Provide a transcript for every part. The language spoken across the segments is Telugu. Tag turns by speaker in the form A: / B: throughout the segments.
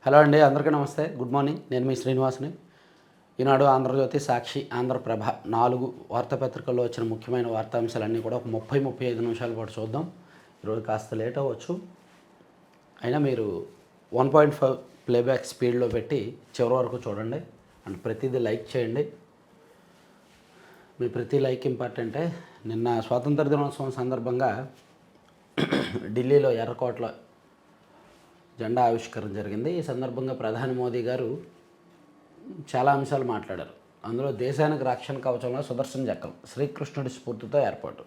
A: హలో అండి, అందరికీ నమస్తే. Good morning. నేను మీ శ్రీనివాస్ని. ఈనాడు, ఆంధ్రజ్యోతి, సాక్షి, ఆంధ్రప్రభ 4 వార్తాపత్రికల్లో వచ్చిన ముఖ్యమైన వార్తాంశాలన్నీ కూడా ఒక 30-35 నిమిషాల పాటు చూద్దాం. ఈరోజు కాస్త లేట్ అవ్వచ్చు, అయినా మీరు 1.5 ప్లేబ్యాక్ స్పీడ్లో పెట్టి చివరి వరకు చూడండి. అండ్ ప్రతిదీ లైక్ చేయండి. మీ ప్రతి లైక్ ఇంపార్టెంటే. నిన్న స్వాతంత్ర దినోత్సవం సందర్భంగా ఢిల్లీలో ఎర్రకోటలో జెండా ఆవిష్కరణ జరిగింది. ఈ సందర్భంగా ప్రధాని మోదీ గారు చాలా అంశాలు మాట్లాడారు. అందులో దేశానికి రక్షణ కవచంలో సుదర్శన చక్రం శ్రీకృష్ణుడి స్ఫూర్తితో ఏర్పాటు,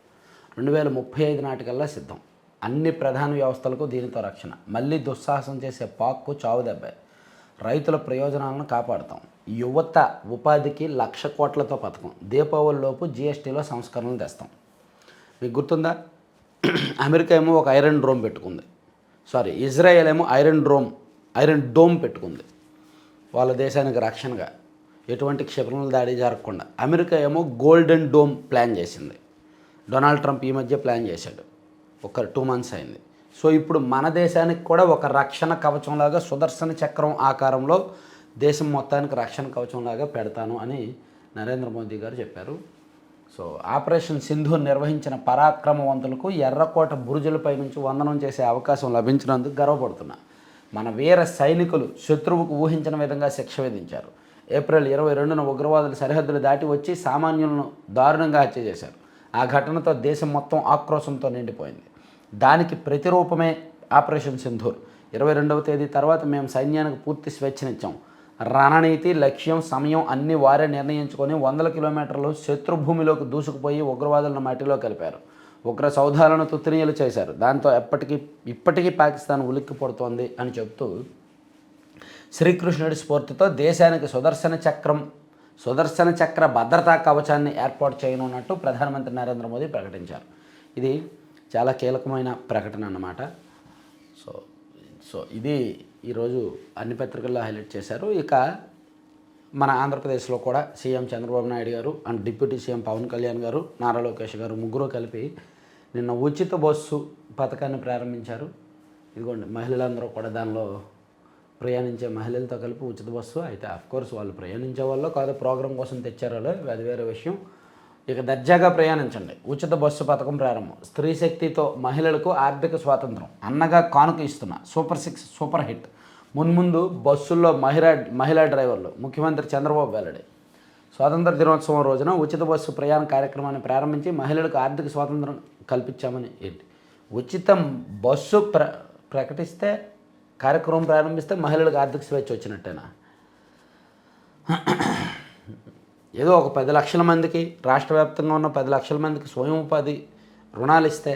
A: 2035 నాటికల్లా సిద్ధం, అన్ని ప్రధాన వ్యవస్థలకు దీనితో రక్షణ, మళ్ళీ దుస్సాహసం చేసే పాక్కు చావు దెబ్బ, రైతుల ప్రయోజనాలను కాపాడుతాం, యువత ఉపాధికి 1,00,000 కోట్లతో పథకం, దీపావళిలోపు జీఎస్టీలో సంస్కరణలు తెస్తాం. మీకు గుర్తుందా, అమెరికా ఏమో ఒక ఇజ్రాయెల్ ఏమో ఐరన్ డోమ్ పెట్టుకుంది వాళ్ళ దేశానికి రక్షణగా, ఎటువంటి క్షిపణుల దాడి జరగకుండా. అమెరికా ఏమో గోల్డెన్ డోమ్ ప్లాన్ చేసింది. డొనాల్డ్ ట్రంప్ ఈ మధ్య ప్లాన్ చేశాడు, ఒక 2 months అయింది. సో ఇప్పుడు మన దేశానికి కూడా ఒక రక్షణ కవచంలాగా సుదర్శన చక్రం ఆకారంలో దేశం మొత్తానికి రక్షణ కవచంలాగా పెడతాను అని నరేంద్ర మోదీ గారు చెప్పారు. సో ఆపరేషన్ సింధూర్ నిర్వహించిన పరాక్రమవంతులకు ఎర్రకోట బురుజులపై నుంచి వందనం చేసే అవకాశం లభించినందుకు గర్వపడుతున్నా. మన వీర సైనికులు శత్రువుకు ఊహించిన విధంగా శిక్ష విధించారు. ఏప్రిల్ 22న ఉగ్రవాదులు సరిహద్దులు దాటి వచ్చి సామాన్యులను దారుణంగా హత్య చేశారు. ఆ ఘటనతో దేశం మొత్తం ఆక్రోశంతో నిండిపోయింది. దానికి ప్రతిరూపమే ఆపరేషన్ సింధూర్. 22వ తేదీ తర్వాత మేము సైన్యానికి పూర్తి స్వేచ్ఛనిచ్చాం. రణనీతి, లక్ష్యం, సమయం అన్నీ వారే నిర్ణయించుకొని 100 కిలోమీటర్లు శత్రుభూమిలోకి దూసుకుపోయి ఉగ్రవాదులను మట్టిలో కలిపారు. ఉగ్ర సౌధాలను తుత్తినీయలు చేశారు. దాంతో ఇప్పటికీ పాకిస్తాన్ ఉలిక్కి పడుతోంది అని చెప్తూ శ్రీకృష్ణుడి స్ఫూర్తితో దేశానికి సుదర్శన చక్ర భద్రతా కవచాన్ని ఏర్పాటు చేయనున్నట్టు ప్రధానమంత్రి నరేంద్ర మోదీ ప్రకటించారు. ఇది చాలా కీలకమైన ప్రకటన అన్నమాట. సో ఇది ఈరోజు అన్ని పత్రికల్లో హైలైట్ చేశారు. ఇక మన ఆంధ్రప్రదేశ్లో కూడా సీఎం చంద్రబాబు నాయుడు గారు and deputy CM Pawan Kalyan గారు, నారా లోకేష్ గారు ముగ్గురు కలిపి నిన్న ఉచిత బస్సు పథకాన్ని ప్రారంభించారు. ఇదిగోండి, మహిళలందరూ కూడా దానిలో ప్రయాణించే మహిళలతో కలిపి ఉచిత బస్సు. అయితే అఫ్కోర్స్ వాళ్ళు ప్రయాణించే వాళ్ళు కాదు, ప్రోగ్రాం కోసం తెచ్చారో అది వేరే విషయం. ఇక దర్జాగా ప్రయాణించండి. ఉచిత బస్సు పథకం ప్రారంభం, స్త్రీ శక్తితో మహిళలకు ఆర్థిక స్వాతంత్రం, అన్నగా కానుక ఇస్తున్న సూపర్ 6 సూపర్ హిట్. మున్ముందు బస్సుల్లో మహిళా డ్రైవర్లు, ముఖ్యమంత్రి చంద్రబాబు వెల్లడి. స్వాతంత్ర దినోత్సవం రోజున ఉచిత బస్సు ప్రయాణ కార్యక్రమాన్ని ప్రారంభించి మహిళలకు ఆర్థిక స్వాతంత్రం కల్పించామని ఉచిత బస్సు ప్రకటిస్తే, కార్యక్రమం ప్రారంభిస్తే మహిళలకు ఆర్థిక స్వేచ్ఛ వచ్చినట్టేనా? ఏదో ఒక 10 లక్షల మందికి, రాష్ట్ర వ్యాప్తంగా ఉన్న 10 లక్షల మందికి స్వయం ఉపాధి రుణాలు ఇస్తే,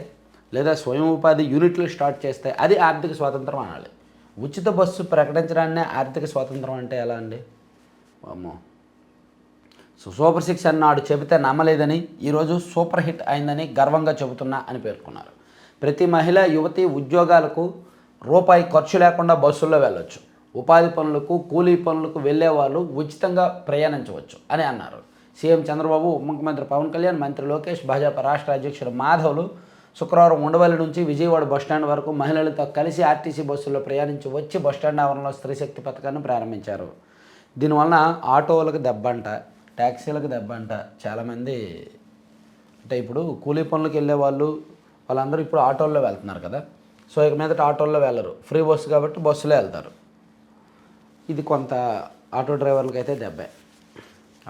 A: లేదా స్వయం ఉపాధి యూనిట్లు స్టార్ట్ చేస్తే అది ఆర్థిక స్వాతంత్రం అనాలి. ఉచిత బస్సు ప్రకటించడాన్నే ఆర్థిక స్వాతంత్రం అంటే ఎలా అండి? అమ్మో. సో సూపర్ 6 అన్నాడు చెబితే నమ్మలేదని, ఈరోజు సూపర్ హిట్ అయిందని గర్వంగా చెబుతున్నా అని పేర్కొన్నారు. ప్రతి మహిళ, యువతి ఉద్యోగాలకు రూపాయి ఖర్చు లేకుండా బస్సుల్లో వెళ్ళొచ్చు. ఉపాధి పనులకు, కూలీ పనులకు వెళ్ళే వాళ్ళు ఉచితంగా ప్రయాణించవచ్చు అని అన్నారు. సీఎం చంద్రబాబు, ఉప ముఖ్యమంత్రి పవన్ కళ్యాణ్, మంత్రి లోకేష్, భాజపా రాష్ట్ర అధ్యక్షుడు మాధవ్లు శుక్రవారం ఉండవల్లి నుంచి విజయవాడ బస్టాండ్ వరకు మహిళలతో కలిసి ఆర్టీసీ బస్సుల్లో ప్రయాణించి వచ్చి బస్టాండ్ ఆవరణలో స్త్రీశక్తి పథకాన్ని ప్రారంభించారు. దీనివలన ఆటోలకు దెబ్బంట, ట్యాక్సీలకు దెబ్బంట. చాలామంది అంటే ఇప్పుడు కూలీ పనులకు వెళ్ళే వాళ్ళందరూ ఇప్పుడు ఆటోల్లో వెళ్తున్నారు కదా. సో ఇక మీదట ఆటోల్లో వెళ్ళరు, ఫ్రీ బస్సు కాబట్టి బస్సులో వెళ్తారు. ఇది కొంత ఆటో డ్రైవర్లకు అయితే దెబ్బే.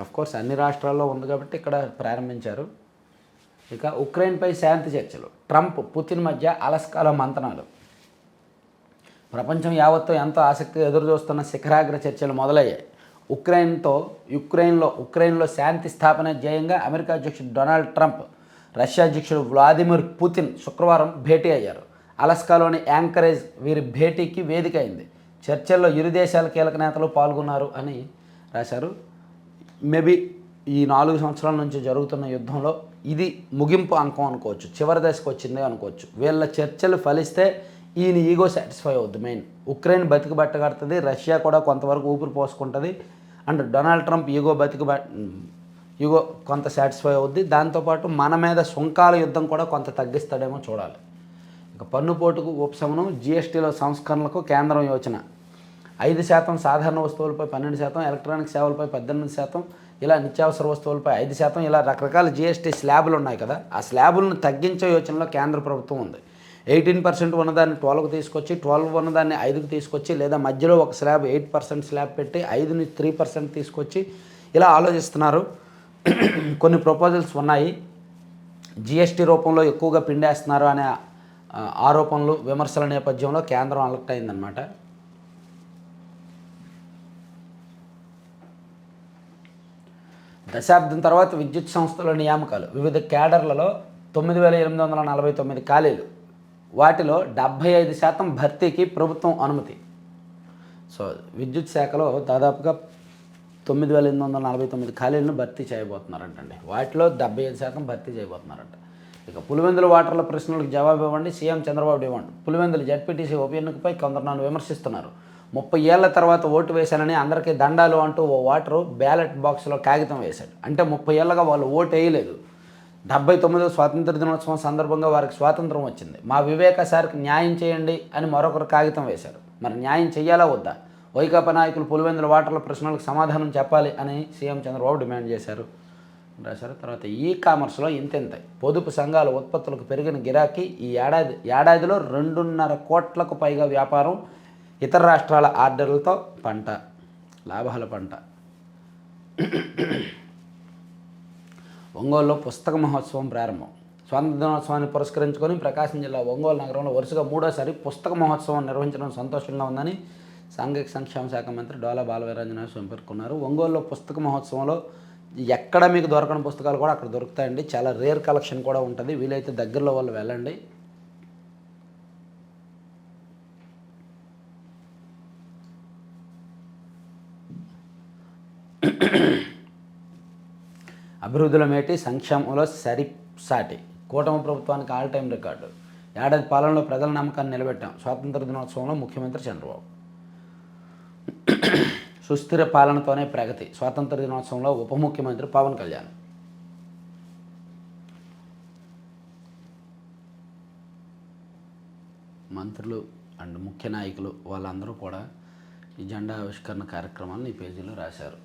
A: అఫ్కోర్స్ అన్ని రాష్ట్రాల్లో ఉంది కాబట్టి ఇక్కడ ప్రారంభించారు. ఇక ఉక్రెయిన్పై శాంతి చర్చలు, ట్రంప్ పుతిన్ మధ్య అలస్కాలో మంతనాలు. ప్రపంచం ఎంతో ఆసక్తిగా ఎదురుచూస్తున్న శిఖరాగ్ర చర్చలు మొదలయ్యాయి. ఉక్రెయిన్లో శాంతి స్థాపన ధ్యేయంగా అమెరికా అధ్యక్షుడు డొనాల్డ్ ట్రంప్, రష్యా అధ్యక్షుడు వ్లాదిమిర్ పుతిన్ శుక్రవారం భేటీ అయ్యారు. అలస్కాలోని యాంకరేజ్ వీరి భేటీకి వేదిక అయింది. చర్చల్లో ఇరు దేశాల కీలక నేతలు పాల్గొన్నారు అని రాశారు. మేబీ ఈ 4 సంవత్సరాల నుంచి జరుగుతున్న యుద్ధంలో ఇది ముగింపు అంకం అనుకోవచ్చు, చివరి దశకు వచ్చిందే అనుకోవచ్చు. వీళ్ళ చర్చలు ఫలిస్తే ఈయన ఈగో సాటిస్ఫై అవుద్ది. మెయిన్ ఉక్రెయిన్ బతికి బట్టగడుతుంది, రష్యా కూడా కొంతవరకు ఊపిరి పోసుకుంటుంది. అండ్ డొనాల్డ్ ట్రంప్ ఈగో కొంత సాటిస్ఫై అవుద్ది. దాంతోపాటు మన మీద సుంకాల యుద్ధం కూడా కొంత తగ్గిస్తాడేమో చూడాలి. ఇక పన్నుపోటుకు ఉపశమనం, జీఎస్టీలో సంస్కరణలకు కేంద్రం యోచన. 5% సాధారణ వస్తువులపై 12%, ఎలక్ట్రానిక్ సేవలపై 18%, ఇలా నిత్యావసర వస్తువులపై 5%, ఇలా రకరకాల జీఎస్టీ స్లాబులు ఉన్నాయి కదా, ఆ స్లాబులను తగ్గించే యోచనలో కేంద్ర ప్రభుత్వం ఉంది. 18% ఉన్నదాన్ని 12కు తీసుకొచ్చి, 12 ఉన్నదాన్ని 5కు తీసుకొచ్చి, లేదా మధ్యలో ఒక స్లాబ్ 8% స్లాబ్ పెట్టి 5ని 3% తీసుకొచ్చి ఇలా ఆలోచిస్తున్నారు. కొన్ని ప్రపోజల్స్ ఉన్నాయి. జిఎస్టీ రూపంలో ఎక్కువగా పిండేస్తున్నారు అనే ఆరోపణలు, విమర్శల నేపథ్యంలో కేంద్రం అలర్ట్ అయిందనమాట. దశాబ్దం తర్వాత విద్యుత్ సంస్థల నియామకాలు. వివిధ క్యాడర్లలో 9,849 ఖాళీలు. వాటిలో 75% భర్తీకి ప్రభుత్వం అనుమతి. సో విద్యుత్ శాఖలో దాదాపుగా 9,849 ఖాళీలను భర్తీ చేయబోతున్నారంటండి. వాటిలో 75% భర్తీ చేయబోతున్నారంట. ఇక పులివెందుల వాటర్ల ప్రశ్నలకు జవాబు ఇవ్వండి, CM Chandrababu demand. Pulivendula ZPTC ఉప ఎన్నికపై కొందరు నన్ను విమర్శిస్తున్నారు. 30 ఏళ్ల తర్వాత ఓటు వేశానని అందరికీ దండాలు అంటూ ఓ ఓటరు బ్యాలెట్ బాక్స్లో కాగితం వేశాడు. అంటే 30 ఏళ్ళగా వాళ్ళు ఓటు వేయలేదు. 79వ స్వాతంత్ర దినోత్సవం సందర్భంగా వారికి స్వాతంత్రం వచ్చింది. మా వివేక సార్కి న్యాయం చేయండి అని మరొకరు కాగితం వేశారు. మరి న్యాయం చెయ్యాలా వద్దా? వైకాపా నాయకులు పులివెందుల వాటర్ల ప్రశ్నలకు సమాధానం చెప్పాలి అని సీఎం చంద్రబాబు డిమాండ్ చేశారు రాశారు. తర్వాత కామర్స్లో ఇంతెంత పొదుపు సంఘాల ఉత్పత్తులకు పెరిగిన గిరాకీ. ఈ ఏడాదిలో 2.5 కోట్లకు పైగా వ్యాపారం. ఇతర రాష్ట్రాల ఆర్డర్లతో పంట, లాభాల పంట. ఒంగోలులో పుస్తక మహోత్సవం ప్రారంభం. స్వాతంత్ర దినోత్సవాన్ని పురస్కరించుకొని ప్రకాశం జిల్లా ఒంగోలు నగరంలో వరుసగా 3వ పుస్తక మహోత్సవం నిర్వహించడం సంతోషంగా ఉందని సాంఘిక సంక్షేమ శాఖ మంత్రి డోలా బాలవీరాంజనేయ స్వామి పేర్కొన్నారు. ఒంగోలులో పుస్తక మహోత్సవంలో ఎక్కడ మీకు దొరకని పుస్తకాలు కూడా అక్కడ దొరుకుతాయండి. చాలా రేర్ కలెక్షన్ కూడా ఉంటుంది. వీలైతే దగ్గరలో వాళ్ళు వెళ్ళండి. అభివృద్ధిలో మేటి, సంక్షేమంలో సరిసాటి. కూటమి ప్రభుత్వానికి ఆల్ టైం రికార్డు. ఏడాది పాలనలో ప్రజల నమ్మకాన్ని నిలబెట్టాం. స్వాతంత్ర దినోత్సవంలో ముఖ్యమంత్రి చంద్రబాబు. సుస్థిర పాలనతోనే ప్రగతి. స్వాతంత్ర దినోత్సవంలో ఉప ముఖ్యమంత్రి పవన్ కళ్యాణ్. మంత్రులు అండ్ ముఖ్య నాయకులు వాళ్ళందరూ కూడా ఈ జెండా ఆవిష్కరణ కార్యక్రమాలను ఈ పేజీలో రాశారు.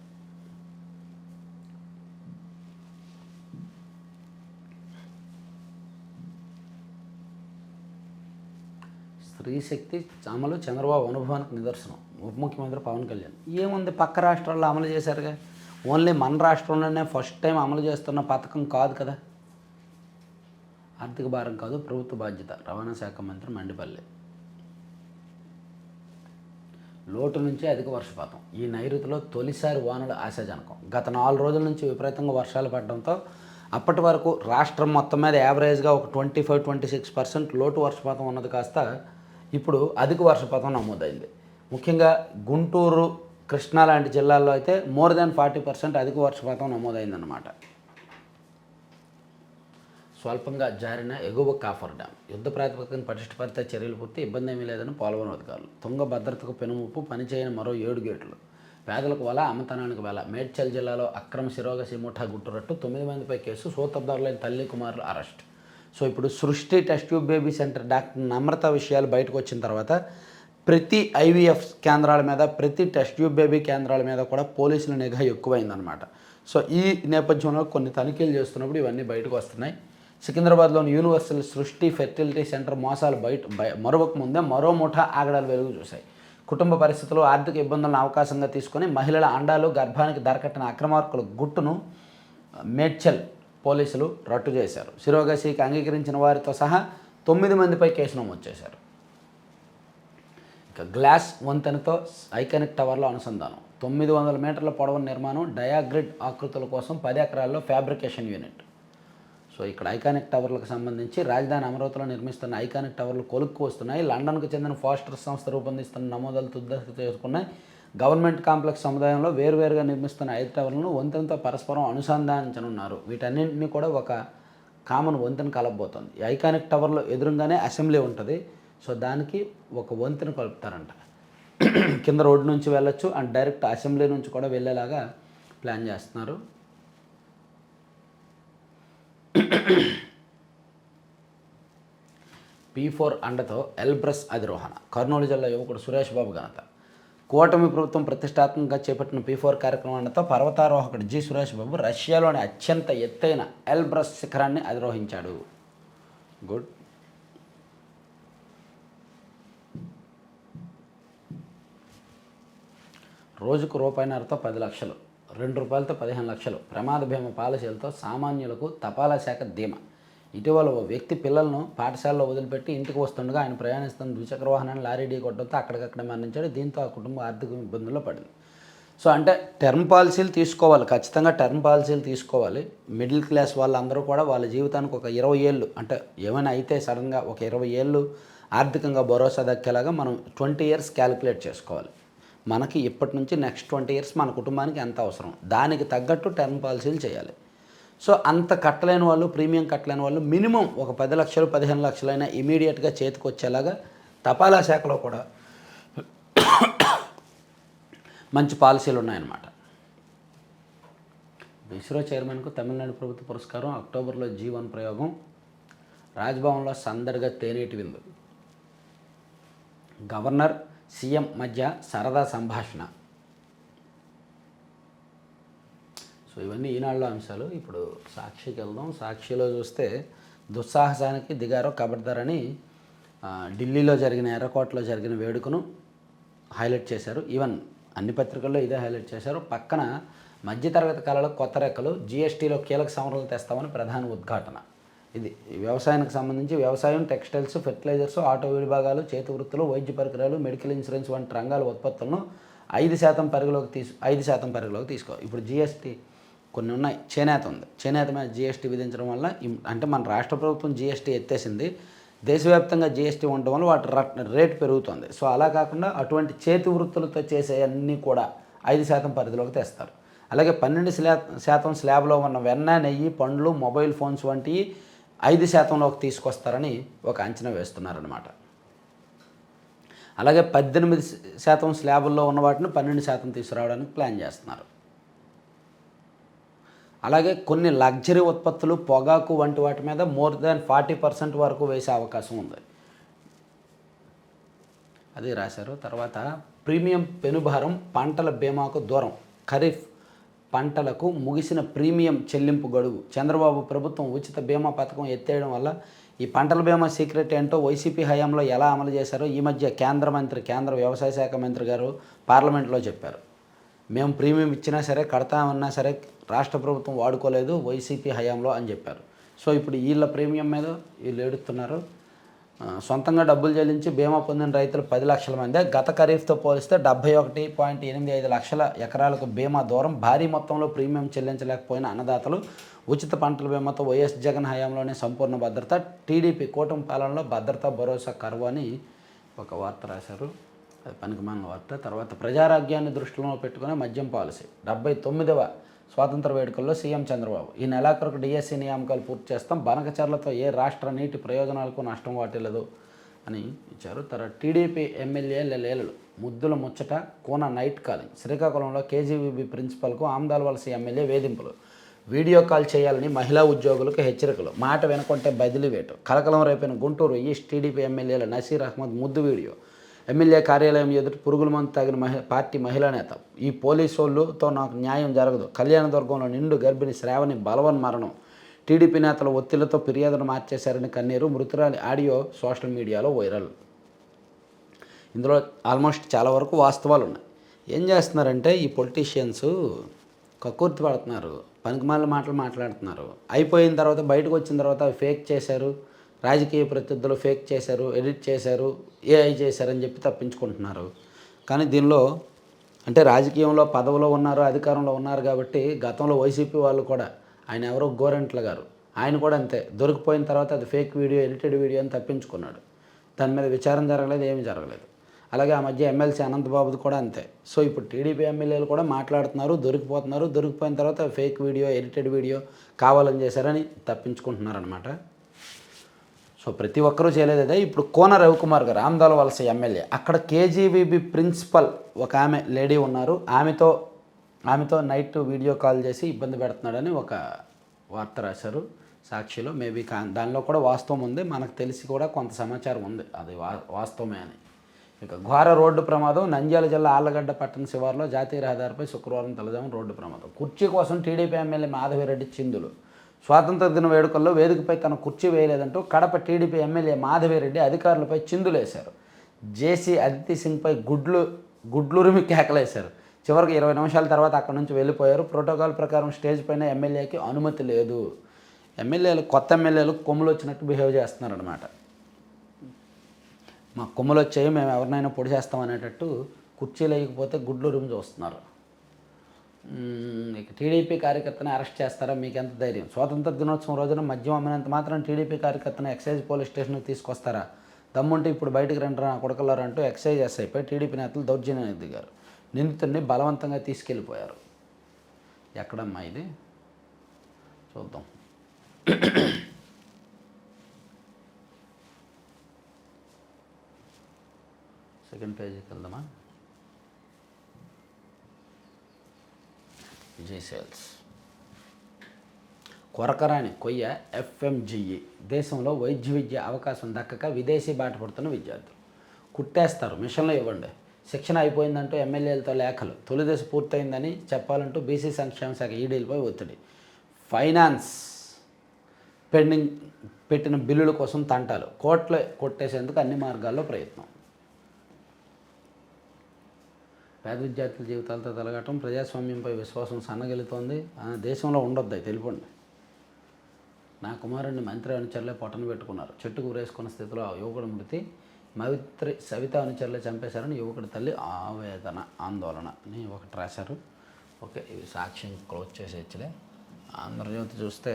A: స్త్రీశక్తి అమలు చంద్రబాబు అనుభవానికి నిదర్శనం. ఉప ముఖ్యమంత్రి పవన్ కళ్యాణ్. ఏముంది, పక్క రాష్ట్రాల్లో అమలు చేశారుగా. ఓన్లీ మన రాష్ట్రంలోనే ఫస్ట్ టైం అమలు చేస్తున్న పథకం కాదు కదా. ఆర్థిక భారం కాదు, ప్రభుత్వ బాధ్యత. రవాణా శాఖ మంత్రి మండిపల్లి. లోటు నుంచి అధిక వర్షపాతం. ఈ నైరుతిలో తొలిసారి వానలు ఆశాజనకం. గత 4 రోజుల నుంచి విపరీతంగా వర్షాలు పడడంతో అప్పటి వరకు రాష్ట్రం మొత్తం మీద యావరేజ్గా ఒక 25-26% లోటు వర్షపాతం ఉన్నది కాస్త ఇప్పుడు అధిక వర్షపాతం నమోదైంది. ముఖ్యంగా గుంటూరు, కృష్ణా లాంటి జిల్లాల్లో అయితే మోర్ దాన్ 40% అధిక వర్షపాతం నమోదైందన్నమాట. స్వల్పంగా జారిన ఎగువ కాఫర్ డ్యాం. యుద్ధ ప్రాతిపదికన పటిష్టపరిత చర్యలు పూర్తి. ఇబ్బంది ఏమీ లేదని పోలవరం అధికారులు. తుంగ భద్రతకు పెనుముప్పు. పనిచేయని మరో 7 గేట్లు. పేదలకు వల, అమ్మతనానికి వేల. మేడ్చల్ జిల్లాలో అక్రమ సిరోగసి ముఠా గుట్టురట్టు. 9 మందిపై కేసు. సూత్రధారులైన తల్లి కుమారులు అరెస్ట్. సో ఇప్పుడు Srishti test tube baby centre doctor Namrata విషయాలు బయటకు వచ్చిన తర్వాత ప్రతి ఐవీఎఫ్ కేంద్రాల మీద, ప్రతి టెస్ట్ ట్యూబ్ బేబీ కేంద్రాల మీద కూడా పోలీసుల నిఘా ఎక్కువైందనమాట. సో ఈ నేపథ్యంలో కొన్ని తనిఖీలు చేస్తున్నప్పుడు ఇవన్నీ బయటకు వస్తున్నాయి. సికింద్రాబాద్లోని యూనివర్సల్ సృష్టి ఫెర్టిలిటీ సెంటర్ మోసాలు మరొక ముందే మరో ముఠా ఆగడాలు వెలుగు చూశాయి. కుటుంబ పరిస్థితులు, ఆర్థిక ఇబ్బందులను అవకాశంగా తీసుకొని మహిళల అండాలు, గర్భానికి దరకట్టిన అక్రమార్కుల గుట్టును మేడ్చల్ పోలీసులు రట్టు చేశారు. సిరోగసికి అంగీకరించిన వారితో సహా 9 మందిపై కేసు నమోదు చేశారు. ఇక గ్లాస్ వంతెనతో ఐకానిక్ టవర్లో అనుసంధానం. 900 మీటర్ల పొడవు నిర్మాణం. డయాగ్రిడ్ ఆకృతుల కోసం 10 ఎకరాల్లో ఫ్యాబ్రికేషన్ యూనిట్. సో ఇక్కడ ఐకానిక్ టవర్లకు సంబంధించి రాజధాని అమరావతిలో నిర్మిస్తున్న ఐకానిక్ టవర్లు కొలుక్కు వస్తున్నాయి. లండన్కు చెందిన ఫాస్టర్ సంస్థ రూపొందిస్తున్న నమోదాలు తుదశ చేసుకున్నాయి. గవర్నమెంట్ కాంప్లెక్స్ సముదాయంలో వేరువేరుగా నిర్మిస్తున్న 5 టవర్లను వంతెనతో పరస్పరం అనుసంధానించనున్నారు. వీటన్నింటినీ కూడా ఒక కామన్ వంతెన కలపబోతోంది. ఈ ఐకానిక్ టవర్లో ఎదురుగానే అసెంబ్లీ ఉంటుంది. సో దానికి ఒక వంతెన కలుపుతారంట. కింద రోడ్డు నుంచి వెళ్ళొచ్చు అండ్ డైరెక్ట్ అసెంబ్లీ నుంచి కూడా వెళ్ళేలాగా ప్లాన్ చేస్తున్నారు. P4 అండతో ఎల్బ్రస్ అధిరోహణ. కర్నూలు జిల్లా యువకుడు సురేష్ బాబు ఘనత. కూటమి ప్రభుత్వం ప్రతిష్టాత్మకంగా చేపట్టిన P4 కార్యక్రమంతో పర్వతారోహకుడు జి సురేష్ బాబు రష్యాలోని అత్యంత ఎత్తైన ఎల్బ్రస్ శిఖరాన్ని అధిరోహించాడు. గుడ్. రోజుకు రూపాయిన్నరతో 10 లక్షలు, ₹2 15 లక్షలు ప్రమాద బీమా పాలసీలతో సామాన్యులకు తపాలా శాఖ ధీమా. ఇటీవల ఓ వ్యక్తి పిల్లలను పాఠశాలలో వదిలిపెట్టి ఇంటికి వస్తుండగా ఆయన ప్రయాణిస్తున్న ద్విచక్ర వాహనాన్ని లారీ ఢీ కొట్టడంతో అక్కడికక్కడ మరణించాడు. దీంతో ఆ కుటుంబం ఆర్థిక ఇబ్బందుల్లో పడింది. సో అంటే టర్మ్ పాలసీలు తీసుకోవాలి, ఖచ్చితంగా టర్మ్ పాలసీలు తీసుకోవాలి. మిడిల్ క్లాస్ వాళ్ళందరూ కూడా వాళ్ళ జీవితానికి ఒక 20 ఏళ్ళు, అంటే ఏమైనా అయితే సడన్గా ఒక 20 ఏళ్ళు ఆర్థికంగా భరోసా దక్కేలాగా మనం 20 ఇయర్స్ క్యాలిక్యులేట్ చేసుకోవాలి. మనకి ఇప్పటి నుంచి నెక్స్ట్ 20 ఇయర్స్ మన కుటుంబానికి ఎంత అవసరం, దానికి తగ్గట్టు టర్మ్ పాలసీలు చేయాలి. సో అంత కట్టలేని వాళ్ళు, ప్రీమియం కట్టలేని వాళ్ళు మినిమం ఒక 10 లక్షలు 15 లక్షలైనా ఇమీడియట్గా చేతికి వచ్చేలాగా తపాలా శాఖలో కూడా మంచి పాలసీలు ఉన్నాయన్నమాట. ఇస్రో చైర్మన్కు తమిళనాడు ప్రభుత్వ పురస్కారం. అక్టోబర్లో G1 ప్రయోగం. రాజ్భవన్లో సందడిగా తేనీటి విందు. గవర్నర్ సీఎం మధ్య సరదా సంభాషణ. సో ఇవన్నీ ఈనాడులో అంశాలు. ఇప్పుడు సాక్షికి వెళ్దాం. సాక్షిలో చూస్తే దుస్సాహసానికి దిగారో కబడ్దారని ఢిల్లీలో జరిగిన ఎర్రకోటలో జరిగిన వేడుకను హైలైట్ చేశారు. ఈవెన్ అన్ని పత్రికల్లో ఇదే హైలైట్ చేశారు. పక్కన మధ్యతరగతి కళలకు కొత్త రెక్కలు, GSTలో కీలక సవరణలు తెస్తామని ప్రధాన ఉద్ఘాటన. ఇది వ్యవసాయానికి సంబంధించి వ్యవసాయం, టెక్స్టైల్స్, ఫెర్టిలైజర్స్, ఆటో విడిభాగాలు, చేతి వృత్తులు, వైద్య పరికరాలు, మెడికల్ ఇన్సూరెన్స్ వంటి రంగాల ఉత్పత్తులను 5% పరిగణలోకి తీసుకో. ఇప్పుడు GST కొన్ని ఉన్నాయి. చేనేత ఉంది. చేనేత మీద GST విధించడం వల్ల అంటే మన రాష్ట్ర ప్రభుత్వం GST ఎత్తేసింది, దేశవ్యాప్తంగా GST ఉండడం వల్ల వాటి రేటు పెరుగుతుంది. సో అలా కాకుండా అటువంటి చేతి వృత్తులతో చేసే అన్నీ కూడా 5% పరిధిలోకి తెస్తారు. అలాగే 12% స్లాబ్లో ఉన్న వెన్న, నెయ్యి, పండ్లు, మొబైల్ ఫోన్స్ వంటివి 5%లోకి తీసుకొస్తారని ఒక అంచనా వేస్తున్నారన్నమాట. అలాగే 18% స్లాబుల్లో ఉన్న వాటిని 12% తీసుకురావడానికి ప్లాన్ చేస్తున్నారు. అలాగే కొన్ని లగ్జరీ ఉత్పత్తులు, పొగాకు వంటి వాటి మీద మోర్ దాన్ 40% వరకు వేసే అవకాశం ఉంది. అది రాశారు. తర్వాత ప్రీమియం పెనుభారం, పంటల బీమాకు దూరం. ఖరీఫ్ పంటలకు ముగిసిన ప్రీమియం చెల్లింపు గడువు. చంద్రబాబు ప్రభుత్వం ఉచిత బీమా పథకం ఎత్తేయడం వల్ల ఈ పంటల బీమా సీక్రెట్ ఏంటో వైసీపీ హయాంలో ఎలా అమలు చేశారో ఈ మధ్య కేంద్ర వ్యవసాయ శాఖ మంత్రి గారు పార్లమెంట్లో చెప్పారు. మేము ప్రీమియం ఇచ్చినా సరే, కడతామన్నా సరే రాష్ట్ర ప్రభుత్వం వాడుకోలేదు వైసీపీ హయాంలో అని చెప్పారు. సో ఇప్పుడు వీళ్ళ ప్రీమియం మీద వీళ్ళు ఏడుస్తున్నారు. సొంతంగా డబ్బులు చెల్లించి బీమా పొందిన రైతులు 10 లక్షల మంది. గత ఖరీఫ్తో పోలిస్తే 71.85 లక్షల ఎకరాలకు బీమా దూరం. భారీ మొత్తంలో ప్రీమియం చెల్లించలేకపోయిన అన్నదాతలు. ఉచిత పంటల బీమాతో వైఎస్ జగన్ హయాంలోనే సంపూర్ణ భద్రత. టీడీపీ కూటమి పాలనలో భద్రతా భరోసా కరువు అని ఒక వార్త రాశారు. అది పనికిమాలిన వార్త. తర్వాత ప్రజారోగ్యాన్ని దృష్టిలో పెట్టుకునే మద్యం పాలసీ. 79వ స్వాతంత్ర వేడుకల్లో సీఎం చంద్రబాబు. ఈ నెలాఖరుకు DSC నియామకాలు పూర్తి చేస్తాం. బనకచర్లతో ఏ రాష్ట్ర నీటి ప్రయోజనాలకు నష్టం వాటిల్లదు అని ఇచ్చారు. తర్వాత టీడీపీ ఎమ్మెల్యేల లీలలు. ముద్దుల ముచ్చట, కూన నైట్ కాలింగ్. శ్రీకాకుళంలో KGVB ప్రిన్సిపల్కు ఆమ్దాల్వలస ఎమ్మెల్యే వేధింపులు. వీడియో కాల్ చేయాలని మహిళా ఉద్యోగులకు హెచ్చరికలు. మాట వినకుంటే బదిలీ వేటు. కలకలం రేపిన గుంటూరు ఈస్ట్ టీడీపీ ఎమ్మెల్యేల నసీర్ అహ్మద్ ముద్దు వీడియో. ఎమ్మెల్యే కార్యాలయం ఎదుట పురుగుల మందు తాగిన పార్టీ మహిళా నేత. ఈ పోలీసు వాళ్ళతో నాకు న్యాయం జరగదు. కళ్యాణదుర్గంలో నిండు గర్భిణి శ్రావణి బలవన్ మరణం. టీడీపీ నేతల ఒత్తిళ్లతో ఫిర్యాదును మార్చేశారని కన్నీరు. మృతురాలి ఆడియో సోషల్ మీడియాలో వైరల్. ఇందులో ఆల్మోస్ట్ చాలా వరకు వాస్తవాలు ఉన్నాయి. ఏం చేస్తున్నారంటే ఈ పొలిటీషియన్స్ కక్కుర్తి పడుతున్నారు, పనికిమాలిన మాటలు మాట్లాడుతున్నారు. అయిపోయిన తర్వాత బయటకు వచ్చిన తర్వాత అవి ఫేక్ చేశారు, రాజకీయ ప్రత్యర్థులు ఫేక్ చేశారు, ఎడిట్ చేశారు, AI చేశారని చెప్పి తప్పించుకుంటున్నారు. కానీ దీనిలో అంటే రాజకీయంలో పదవిలో ఉన్నారు, అధికారంలో ఉన్నారు కాబట్టి గతంలో వైసీపీ వాళ్ళు కూడా, ఆయన ఎవరో గోరెంట్ల గారు, ఆయన కూడా అంతే, దొరికిపోయిన తర్వాత అది ఫేక్ వీడియో, ఎడిటెడ్ వీడియో అని తప్పించుకున్నాడు. దాని మీద విచారణ జరగలేదు, ఏమీ జరగలేదు. అలాగే ఆ మధ్య ఎమ్మెల్సీ అనంతబాబుది కూడా అంతే. సో ఇప్పుడు టీడీపీ ఎమ్మెల్యేలు కూడా మాట్లాడుతున్నారు, దొరికిపోతున్నారు, దొరికిపోయిన తర్వాత ఫేక్ వీడియో, ఎడిటెడ్ వీడియో కావాలని చేశారని తప్పించుకుంటున్నారనమాట. సో ప్రతి ఒక్కరూ చేయలేదు అదే. ఇప్పుడు కోన రవికుమార్ గారు ఆమ్దాల్వలస ఎమ్మెల్యే, అక్కడ KGVB ప్రిన్సిపల్ ఒక ఆమె లేడీ ఉన్నారు, ఆమెతో నైట్ వీడియో కాల్ చేసి ఇబ్బంది పెడుతున్నాడని ఒక వార్త రాశారు సాక్షిలో. మేబీ దానిలో కూడా వాస్తవం ఉంది, మనకు తెలిసి కూడా కొంత సమాచారం ఉంది అది వాస్తవమే అని. ఇక ఘోర రోడ్డు ప్రమాదం. నంద్యాల జిల్లా ఆళ్లగడ్డ పట్టణ శివారులో జాతీయ రహదారిపై శుక్రవారం తెల్లజామున రోడ్డు ప్రమాదం. కుర్చీ కోసం టీడీపీ ఎమ్మెల్యే మాధవిరెడ్డి చిందులు. స్వాతంత్ర దిన వేడుకల్లో వేదికపై తన కుర్చీ వేయలేదంటూ కడప టీడీపీ ఎమ్మెల్యే మాధవిరెడ్డి అధికారులపై చిందులేశారు. జేసీ అదితి సింగ్పై గుడ్లురిమి కేకలేశారు. చివరికి 20 నిమిషాల తర్వాత అక్కడి నుంచి వెళ్ళిపోయారు. ప్రోటోకాల్ ప్రకారం స్టేజ్ పైన ఎమ్మెల్యేకి అనుమతి లేదు. కొత్త ఎమ్మెల్యేలు కొమ్ములు వచ్చినట్టు బిహేవ్ చేస్తున్నారనమాట. మా కొమ్ములు వచ్చాయి, మేము ఎవరినైనా పొడి చేస్తాం అనేటట్టు కుర్చీలు వేయకపోతే గుడ్లు రూమ్ చూస్తున్నారు. ఇక టీడీపీ కార్యకర్తను అరెస్ట్ చేస్తారా? మీకు ఎంత ధైర్యం? స్వాతంత్ర దినోత్సవం రోజున మద్యం అమ్మినంత మాత్రం టీడీపీ కార్యకర్తను ఎక్సైజ్ పోలీస్ స్టేషన్కి తీసుకొస్తారా? దమ్ముంటే ఇప్పుడు బయటికి రంటారా నా కొడుకులారు అంటూ ఎక్సైజ్ ఎస్ఐపై టీడీపీ నేతలు దౌర్జన్యానికి దిగారు. నిందితుడిని బలవంతంగా తీసుకెళ్ళిపోయారు. ఎక్కడమ్మా ఇది? చూద్దాం. సెకండ్ పేజీకి వెళ్దామా? విజయ్ సేల్స్. కొరకరాని కొయ్య ఎఫ్ఎంజిఈ. దేశంలో వైద్య విద్య అవకాశం దక్కక విదేశీ బాట పడుతున్న విద్యార్థులు. కుట్టేస్తారు, మిషన్లు ఇవ్వండి. శిక్షణ అయిపోయిందంటూ ఎమ్మెల్యేలతో లేఖలు. తొలి దశ పూర్తయిందని చెప్పాలంటూ బీసీ సంక్షేమ శాఖ ఈడీలపై ఒత్తిడి. ఫైనాన్స్ పెండింగ్ పెట్టిన బిల్లుల కోసం తంటాలు. కోట్లు కొట్టేసేందుకు అన్ని మార్గాల్లో ప్రయత్నం. పేద విద్యార్థుల జీవితాలతో తలగటం. ప్రజాస్వామ్యంపై విశ్వాసం సన్నగిలుతోంది. దేశంలో ఉండొద్దు తెలుపండి. నా కుమారుడిని మంత్రి అనుచరులే పొట్టను పెట్టుకున్నారు. చెట్టుకు ఉరేసుకున్న స్థితిలో యువకుడు మృతి. మైత్రి సవిత అనుచరులే చంపేశారని యువకుడి తల్లి ఆవేదన, ఆందోళన అని ఒకటి రాశారు. ఓకే, ఇవి సాక్ష్యం క్లోజ్ చేసేచ్చలే. ఆంధ్రజ్యోతి చూస్తే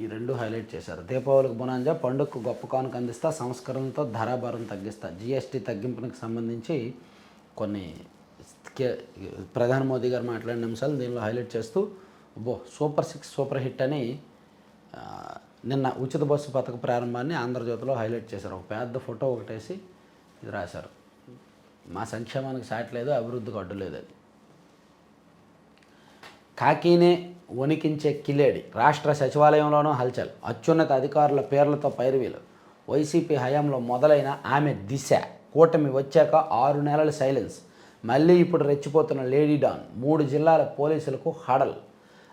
A: ఈ రెండు హైలైట్ చేశారు. దీపావళికి బునాంజా, పండుగకు గొప్ప కానుక అందిస్తా, సంస్కరణలతో ధరాభారం తగ్గిస్తా. జీఎస్టీ తగ్గింపునికి సంబంధించి కొన్ని ప్రధాని మోదీ గారు మాట్లాడిన అంశాలు దీనిలో హైలైట్ చేస్తూ సూపర్ 6 సూపర్ హిట్ అని నిన్న ఉచిత బస్సు పథక ప్రారంభాన్ని ఆంధ్రజ్యోతిలో హైలైట్ చేశారు. ఒక పెద్ద ఫోటో ఒకటేసి ఇది రాశారు. మా సంక్షేమానికి సాటలేదు, అభివృద్ధికి అడ్డు లేదు. అది కాకీనే వణికించే కిలేడి. రాష్ట్ర సచివాలయంలోనూ హల్చల్. అత్యున్నత అధికారుల పేర్లతో పైరువీలు. వైసీపీ హయాంలో మొదలైన ఆమె దిశ కూటమి వచ్చాక 6 నెలల సైలెన్స్. మళ్ళీ ఇప్పుడు రెచ్చిపోతున్న లేడీ డాన్. 3 జిల్లాల పోలీసులకు హడల్.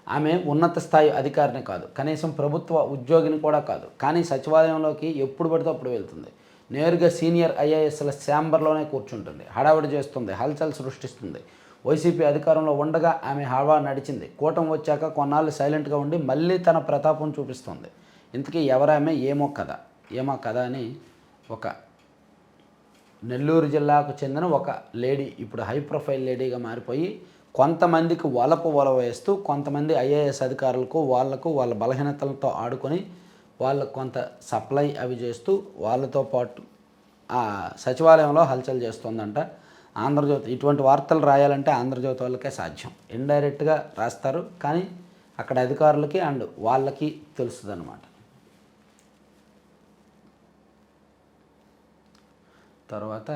A: ఆమె ఉన్నత స్థాయి అధికారిని కాదు, కనీసం ప్రభుత్వ ఉద్యోగిని కూడా కాదు. కానీ సచివాలయంలోకి ఎప్పుడు పడితే అప్పుడు వెళ్తుంది. నేరుగా సీనియర్ ఐఏఎస్ల ఛాంబర్లోనే కూర్చుంటుంది. హడావిడి చేస్తుంది, హల్చల్ సృష్టిస్తుంది. వైసీపీ అధికారంలో ఉండగా ఆమె హవా నడిచింది. కూటమి వచ్చాక కొన్నాళ్ళు సైలెంట్గా ఉండి మళ్ళీ తన ప్రతాపం చూపిస్తుంది. ఇంతకీ ఎవరామె, ఏమో కథ అని ఒక నెల్లూరు జిల్లాకు చెందిన ఒక లేడీ ఇప్పుడు హై ప్రొఫైల్ లేడీగా మారిపోయి కొంతమందికి వల వేస్తూ, కొంతమంది ఐఏఎస్ అధికారులకు వాళ్ళ బలహీనతలతో ఆడుకొని వాళ్ళకు కొంత సప్లై అవి చేస్తూ వాళ్ళతో పాటు ఆ సచివాలయంలో హల్చల్ చేస్తుందంట. ఆంధ్రజ్యోతి ఇటువంటి వార్తలు రాయాలంటే ఆంధ్రజ్యోతి వాళ్ళకే సాధ్యం. ఇండైరెక్ట్గా రాస్తారు, కానీ అక్కడ అధికారులకి అండ్ వాళ్ళకి తెలుస్తుంది అన్నమాట. తర్వాత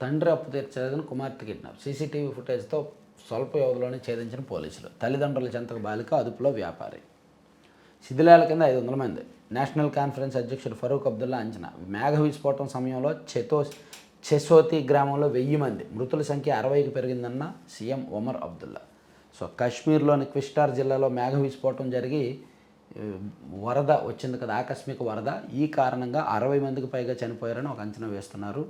A: తండ్రి అప్పు తీర్చలేదని కుమార్తె కిడ్నాప్. సీసీటీవీ ఫుటేజ్తో స్వల్ప వ్యవధిలోనే ఛేదించిన పోలీసులు. తల్లిదండ్రుల చెంతకు బాలిక, అదుపులో వ్యాపారి. శిథిలాల కింద 500 మంది. నేషనల్ కాన్ఫరెన్స్ అధ్యక్షుడు ఫరూక్ అబ్దుల్లా అంచనా. మేఘ విస్ఫోటం సమయంలో చెసోతి గ్రామంలో 1000 మంది. మృతుల సంఖ్య 60కి పెరిగిందన్న సీఎం ఒమర్ అబ్దుల్లా. సో కాశ్మీర్లోని క్విస్టార్ జిల్లాలో మేఘ విస్ఫోటం జరిగి వరద వచ్చింది కదా, ఆకస్మిక వరద. ఈ కారణంగా 60 మందికి పైగా చనిపోయారని ఒక అంచనా వేస్తున్నారు.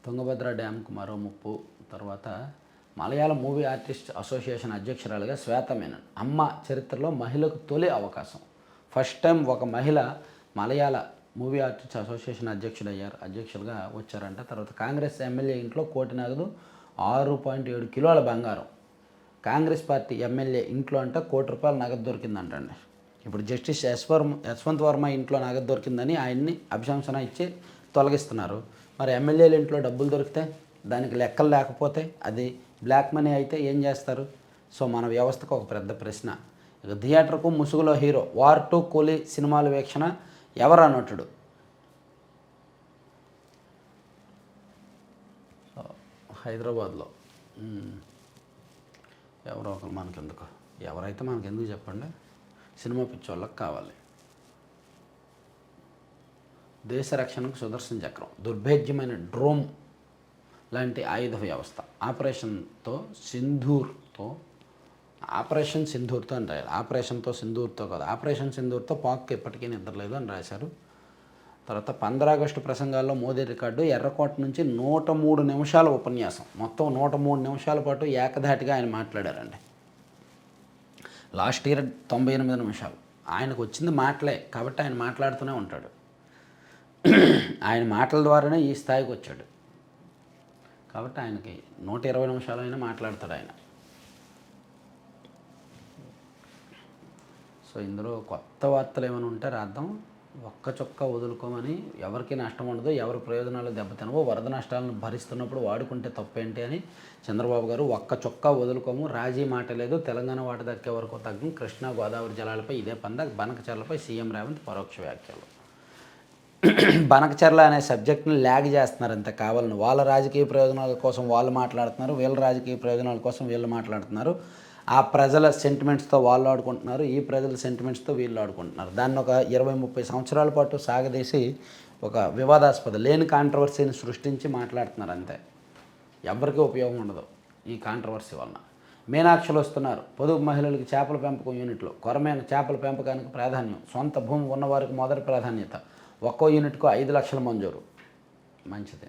A: తుంగభద్ర డ్యామ్కు మరో ముప్పు. తర్వాత మలయాళం మూవీ ఆర్టిస్ట్ అసోసియేషన్ అధ్యక్షురాలుగా శ్వేత మేనన్. అమ్మ చరిత్రలో మహిళకు తొలి అవకాశం. ఫస్ట్ టైం ఒక మహిళ మలయాళ మూవీ ఆర్టిస్ట్ అసోసియేషన్ అధ్యక్షులుగా వచ్చారంట. తర్వాత కాంగ్రెస్ ఎమ్మెల్యే ఇంట్లో కోటి నగదు, 6.7 కిలోల బంగారం. కాంగ్రెస్ పార్టీ ఎమ్మెల్యే ఇంట్లో అంట ₹1 నగదు దొరికిందంటండి. ఇప్పుడు జస్టిస్ యశ్వంత్ వర్మ ఇంట్లో నగదు దొరికిందని ఆయన్ని అభిశంసన ఇచ్చి తొలగిస్తున్నారు. మరి ఎమ్మెల్యేల ఇంట్లో డబ్బులు దొరికితే, దానికి లెక్కలు లేకపోతే, అది బ్లాక్ మనీ అయితే ఏం చేస్తారు? సో మన వ్యవస్థకు ఒక పెద్ద ప్రశ్న. ఇక థియేటర్కు ముసుగులో హీరో. వార్ 2 కూలీ సినిమాల వీక్షణ. ఎవరా నటుడు? హైదరాబాద్లో ఎవరో ఒకరు మనకెందుకు, ఎవరైతే మనకెందుకు చెప్పండి, సినిమా పిచ్చోళ్ళకి కావాలి. దేశ రక్షణకు సుదర్శన చక్రం, దుర్భేద్యమైన డ్రోన్ లాంటి ఆయుధ వ్యవస్థ, ఆపరేషన్ సింధూర్తో అని రాయాలి. ఆపరేషన్తో సింధూర్తో కాదు, ఆపరేషన్ సింధూర్తో పాక్కి ఇప్పటికీ నిద్రలేదు అని రాశారు. తర్వాత 15 ఆగస్టు ప్రసంగాల్లో మోదీ రికార్డు, ఎర్రకోట నుంచి 103 నిమిషాల ఉపన్యాసం, మొత్తం 103 నిమిషాల పాటు ఏకధాటిగా ఆయన మాట్లాడారండి. లాస్ట్ ఇయర్ 98 నిమిషాలు. ఆయనకు వచ్చింది మాటలే కాబట్టి ఆయన మాట్లాడుతూనే ఉంటాడు. ఆయన మాటల ద్వారానే ఈ స్థాయికి వచ్చాడు కాబట్టి ఆయనకి 120 నిమిషాలు అయినా మాట్లాడతాడు ఆయన. సో ఇందులో కొత్త వార్తలు ఏమైనా ఉంటే రాద్దాం. ఒక్క చొక్క వదులుకోమని, ఎవరికి నష్టం ఉండదు, ఎవరి ప్రయోజనాలు దెబ్బతినవో, వరద నష్టాలను భరిస్తున్నప్పుడు వాడుకుంటే తప్పేంటి అని చంద్రబాబు గారు ఒక్క చొక్కా వదులుకోము, రాజీ మాట లేదు, తెలంగాణ వాట దక్కే వరకు తగ్గం, కృష్ణా గోదావరి జలాలపై ఇదే పంద, బనకచర్లపై సీఎం రేవంత్ పరోక్ష వ్యాఖ్యలు. బనకచర్ల అనే సబ్జెక్ట్ని ల్యాగ్ చేస్తున్నారు అంతే కావాలని. వాళ్ళ రాజకీయ ప్రయోజనాల కోసం వాళ్ళు మాట్లాడుతున్నారు, వీళ్ళ రాజకీయ ప్రయోజనాల కోసం వీళ్ళు మాట్లాడుతున్నారు. ఆ ప్రజల సెంటిమెంట్స్తో వాళ్ళు ఆడుకుంటున్నారు, ఈ ప్రజల సెంటిమెంట్స్తో వీళ్ళు ఆడుకుంటున్నారు. దాన్ని ఒక 20-30 సంవత్సరాల పాటు సాగదీసి ఒక వివాదాస్పద లేని కాంట్రవర్సీని సృష్టించి మాట్లాడుతున్నారు అంతే. ఎవరికీ ఉపయోగం ఉండదు ఈ కాంట్రవర్సీ వలన. మీనాక్షులు వస్తున్నారు, పొదుపు మహిళలకు చేపల పెంపకం యూనిట్లు, కొరమైన చేపల పెంపకానికి ప్రాధాన్యం, సొంత భూమి ఉన్నవారికి మొదటి ప్రాధాన్యత, ఒక్కో యూనిట్కు 5 లక్షల మంజూరు. మంచిది.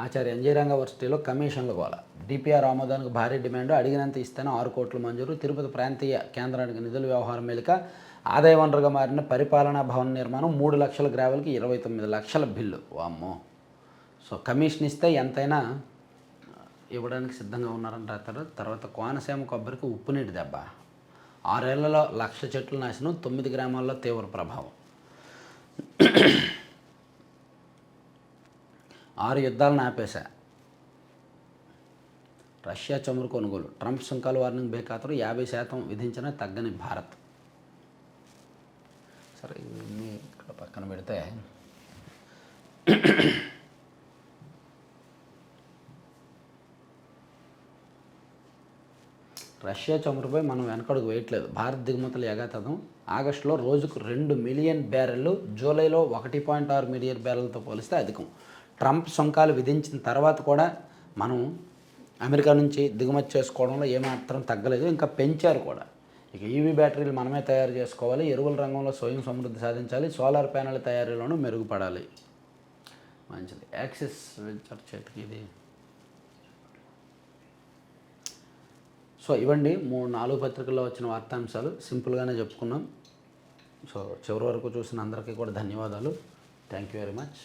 A: ఆచార్య ఎన్జీ రంగా యూనివర్సిటీలో కమిషన్ల గోల, డిపిఆర్ ఆమోదానికి భారీ డిమాండ్, అడిగినంత ఇస్తేనే 6 కోట్ల మంజూరు, తిరుపతి ప్రాంతీయ కేంద్రానికి నిధుల వ్యవహారం మేలిక, ఆదాయ వనరుగా మారిన పరిపాలనా భవన నిర్మాణం, 3 లక్షల గ్రావెల్కి 29 లక్షల బిల్లు. వామ్మో. సో కమిషన్ ఇస్తే ఎంతైనా ఇవ్వడానికి సిద్ధంగా ఉన్నారని రాస్తారు. తర్వాత కోనసీమ కొబ్బరికి ఉప్పు నీటి దెబ్బ, 6 ఏళ్లలో 1,00,000 చెట్లు నాశనం, 9 గ్రామాల్లో తీవ్ర ప్రభావం, 6 యుద్ధాలను ఆపేశా, రష్యా చమురు కొనుగోలు, ట్రంప్ సుంకాలు వార్నింగ్ బేఖాతరు, 50% విధించిన తగ్గని భారత్. సరే ఇవన్నీ ఇక్కడ పక్కన పెడితే రష్యా చమురుపై మనం వెనకడుగు వేయట్లేదు, భారత్ దిగుమతులు యథాతథం, ఆగస్టులో రోజుకు 2 మిలియన్ బ్యారెళ్ళు, జూలైలో 1.6 మిలియన్ బ్యారెలతో పోలిస్తే అధికం. ట్రంప్ సుంకాలు విధించిన తర్వాత కూడా మనం అమెరికా నుంచి దిగుమతి చేసుకోవడంలో ఏమాత్రం తగ్గలేదు, ఇంకా పెంచారు కూడా. ఇక ఈవీ బ్యాటరీలు మనమే తయారు చేసుకోవాలి, ఎరువుల రంగంలో స్వయం సమృద్ధి సాధించాలి, సోలార్ ప్యానెల్ తయారీలోనూ మెరుగుపడాలి. మంచిది. యాక్సిస్ వెంచర్ చేతికి ఇది. సో ఇవ్వండి 3-4 పత్రికల్లో వచ్చిన వార్తాంశాలు, సింపుల్గానే చెప్పుకున్నాం. సో చివరి వరకు చూసిన అందరికీ కూడా ధన్యవాదాలు. Thank you very much.